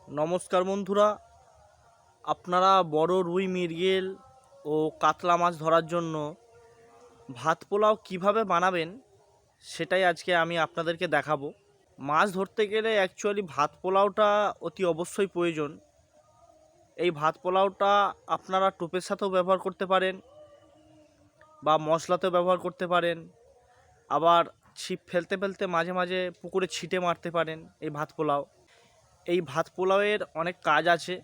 নমস্কার বন্ধুরা, আপনারা বড় রুই মৃগেল ও কাতলা মাছ ধরার জন্য ভাত পোলাও কিভাবে বানাবেন সেটাই আজকে আমি আপনাদেরকে দেখাবো। মাছ ধরতে গেলে অ্যাকচুয়ালি ভাত পোলাওটা অতি অবশ্যই প্রয়োজন। এই ভাত পোলাওটা আপনারা টোপের সাথেও ব্যবহার করতে পারেন বা মশলাতেও ব্যবহার করতে পারেন, আবার ছিপ ফেলতে ফেলতে মাঝে মাঝে পুকুরে ছিটে মারতে পারেন। এই ভাত পোলাওয়ের অনেক কাজ আছে।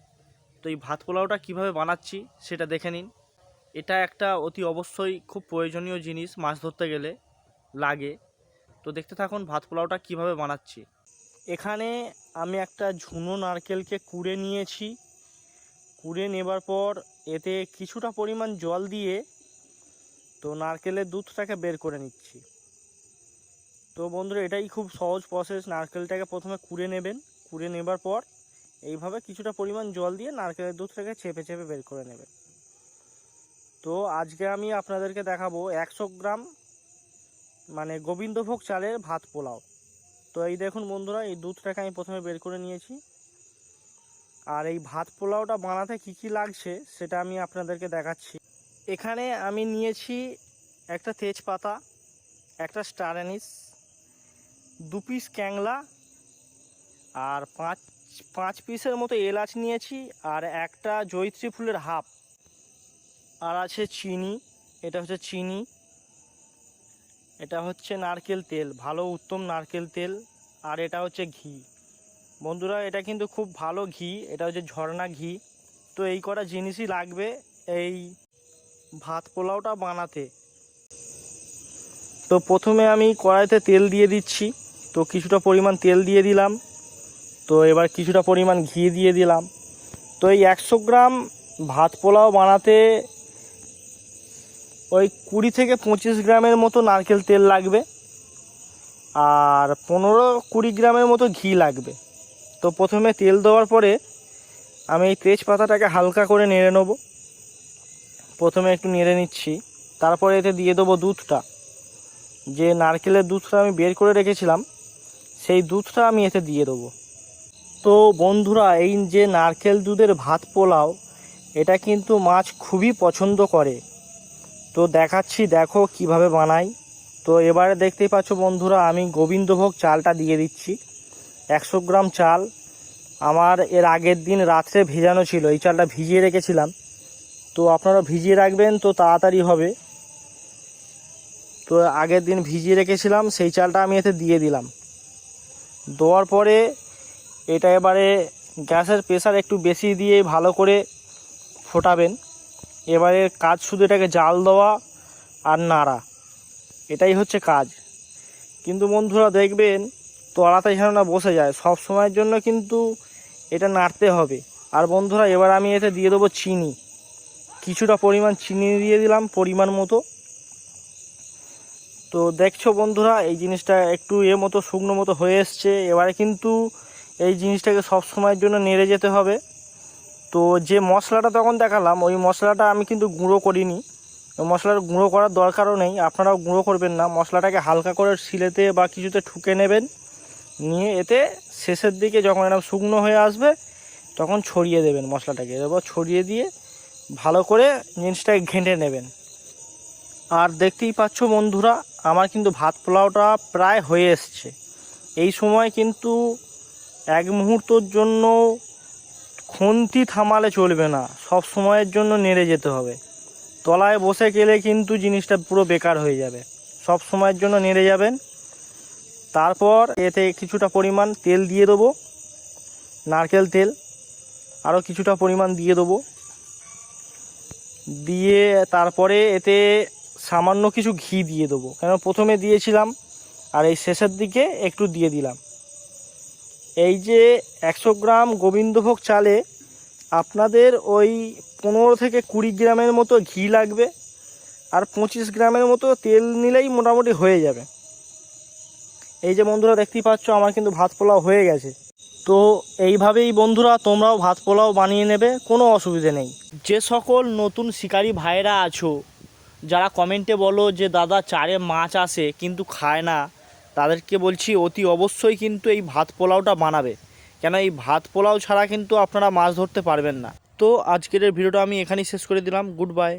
তো এই ভাত পোলাওটা কীভাবে বানাচ্ছি সেটা দেখে নিন। এটা একটা অতি অবশ্যই খুব প্রয়োজনীয় জিনিস, মাছ ধরতে গেলে লাগে। তো দেখতে থাকুন ভাত পোলাওটা কীভাবে বানাচ্ছি। এখানে আমি একটা ঝুনো নারকেলকে কুড়ে নিয়েছি। কুড়ে নেবার পর এতে কিছুটা পরিমাণ জল দিয়ে তো নারকেলের দুধটাকে বের করে নিচ্ছি। তো বন্ধুরা, এটাই খুব সহজ প্রসেস। নারকেলটাকে প্রথমে কুড়ে নেবেন, কুড়ে নেবার পর এইভাবে কিছুটা পরিমাণ জল দিয়ে নারকেলের দুধটাকে চেপে চেপে বের করে নেবেন। তো আজকে আমি আপনাদেরকে দেখাবো 100 গ্রাম মানে গোবিন্দভোগ চালের ভাত পোলাও। তো এই দেখুন বন্ধুরা, এই দুধটাকে আমি প্রথমে বের করে নিয়েছি। আর এই ভাত পোলাওটা বানাতে কি কি লাগছে সেটা আমি আপনাদেরকে দেখাচ্ছি। এখানে আমি নিয়েছি একটা তেজপাতা, একটা স্টার অ্যানিস, 2 পিস ক্যাংলা, আর পাঁচ পিসের মতো এলাচ নিয়েছি, আর একটা জয়িত্রী ফুলের হাফ, আর আছে চিনি। এটা হচ্ছে চিনি। এটা হচ্ছে নারকেল তেল, ভালো উত্তম নারকেল তেল। আর এটা হচ্ছে ঘি। বন্ধুরা, এটা কিন্তু খুব ভালো ঘি, এটা হচ্ছে ঝর্ণা ঘি। তো এই কটা জিনিসই লাগবে এই ভাত পোলাওটা বানাতে। তো প্রথমে আমি কড়াইতে তেল দিয়ে দিচ্ছি। তো কিছুটা পরিমাণ তেল দিয়ে দিলাম। তো এবার কিছুটা পরিমাণ ঘি দিয়ে দিলাম। তো এই 100 গ্রাম ভাত পোলাও বানাতে ওই 20 থেকে 25 গ্রামের মতো নারকেল তেল লাগবে, আর 15-20 গ্রামের মতো ঘি লাগবে। তো প্রথমে তেল দেওয়ার পরে আমি এই তেজপাতাটাকে হালকা করে নেড়ে নেব। প্রথমে একটু নেড়ে নিচ্ছি, তারপরে এতে দিয়ে দেবো দুধটা। যে নারকেলের দুধটা আমি বের করে রেখেছিলাম সেই দুধটা আমি এতে দিয়ে দেবো। তো বন্ধুরা, এই যে নারকেল দুধের ভাত পোলাও, এটা কিন্তু মাছ খুবই পছন্দ করে। তো দেখাচ্ছি, দেখো কিভাবে বানাই। তো এবারে দেখতেই পাচ্ছ বন্ধুরা, আমি গোবিন্দভোগ চালটা দিয়ে দিচ্ছি। 100 গ্রাম চাল আমার এর আগের দিন রাত্রে ভেজানো ছিল, এই চালটা ভিজিয়ে রেখেছিলাম। তো আপনারা ভিজিয়ে রাখবেন, তো তাড়াতাড়ি হবে। তো আগের দিন ভিজিয়ে রেখেছিলাম, সেই চালটা আমি এতে দিয়ে দিলাম। দেওয়ার পরে এটা এবারে গ্যাসের প্রেসার একটু বেশি দিয়ে ভালো করে ফোটাবেন। এবারে কাজ শুধু এটাকে জাল দেওয়া আর নাড়া, এটাই হচ্ছে কাজ। কিন্তু বন্ধুরা দেখবেন তলাতে যেন না বসে যায়, সব সময়ের জন্য কিন্তু এটা নাড়তে হবে। আর বন্ধুরা, এবার আমি এতে দিয়ে দেবো চিনি। কিছুটা পরিমাণ চিনি দিয়ে দিলাম পরিমাণ মতো। তো দেখছো বন্ধুরা, এই জিনিসটা একটু মতো শুকনো মতো হয়ে এসছে। এবারে কিন্তু এই জিনিসটাকে সব সময়ের জন্য নেড়ে যেতে হবে। তো যে মশলাটা তখন দেখালাম, ওই মশলাটা আমি কিন্তু গুঁড়ো করিনি। মশলার গুঁড়ো করার দরকারও নেই, আপনারাও গুঁড়ো করবেন না। মশলাটাকে হালকা করে শিলেতে বা কিছুতে ঠুকে নেবেন, নিয়ে এতে শেষের দিকে যখন এটা শুকনো হয়ে আসবে তখন ছড়িয়ে দেবেন মশলাটাকে। এবার ছড়িয়ে দিয়ে ভালো করে জিনিসটাকে ঘেঁটে নেবেন। আর দেখতেই পাচ্ছ বন্ধুরা, আমার কিন্তু ভাত পোলাওটা প্রায় হয়ে এসছে। এই সময় কিন্তু এক মুহূর্তর জন্য খুন্তি থামালে চলবে না, সব সময়ের জন্য নেড়ে যেতে হবে। তলায় বসে গেলে কিন্তু জিনিসটা পুরো বেকার হয়ে যাবে। সব সময়ের জন্য নেড়ে যাবেন। তারপর এতে কিছুটা পরিমাণ তেল দিয়ে দেবো, নারকেল তেল আরও কিছুটা পরিমাণ দিয়ে দেবো। দিয়ে তারপরে এতে সামান্য কিছু ঘি দিয়ে দেবো, কেন প্রথমে দিয়েছিলাম, আর এই শেষের দিকে একটু দিয়ে দিলাম। এই যে 100 গ্রাম গোবিন্দভোগ চালে আপনাদের ওই 15 থেকে 20 গ্রামের মতো ঘি লাগবে, আর 25 গ্রামের মতো তেল নিলেই মোটামুটি হয়ে যাবে। এই যে বন্ধুরা দেখতেই পাচ্ছ, আমার কিন্তু ভাত পোলাও হয়ে গেছে। তো এইভাবেই বন্ধুরা তোমরাও ভাত পোলাও বানিয়ে নেবে, কোনো অসুবিধে নেই। যে সকল নতুন শিকারী ভাইরা আছো, যারা কমেন্টে বলো যে দাদা চারে মাছ আসে কিন্তু খায় না, তাদেরকে বলছি অতি অবশ্যই কিন্তু এই ভাত পোলাওটা বানাবে। কেন এই ভাত পোলাও ছাড়া কিন্তু আপনারা মাছ ধরতে পারবেন না। তো আজকের এই ভিডিওটা আমি এখানেই শেষ করে দিলাম। Good bye.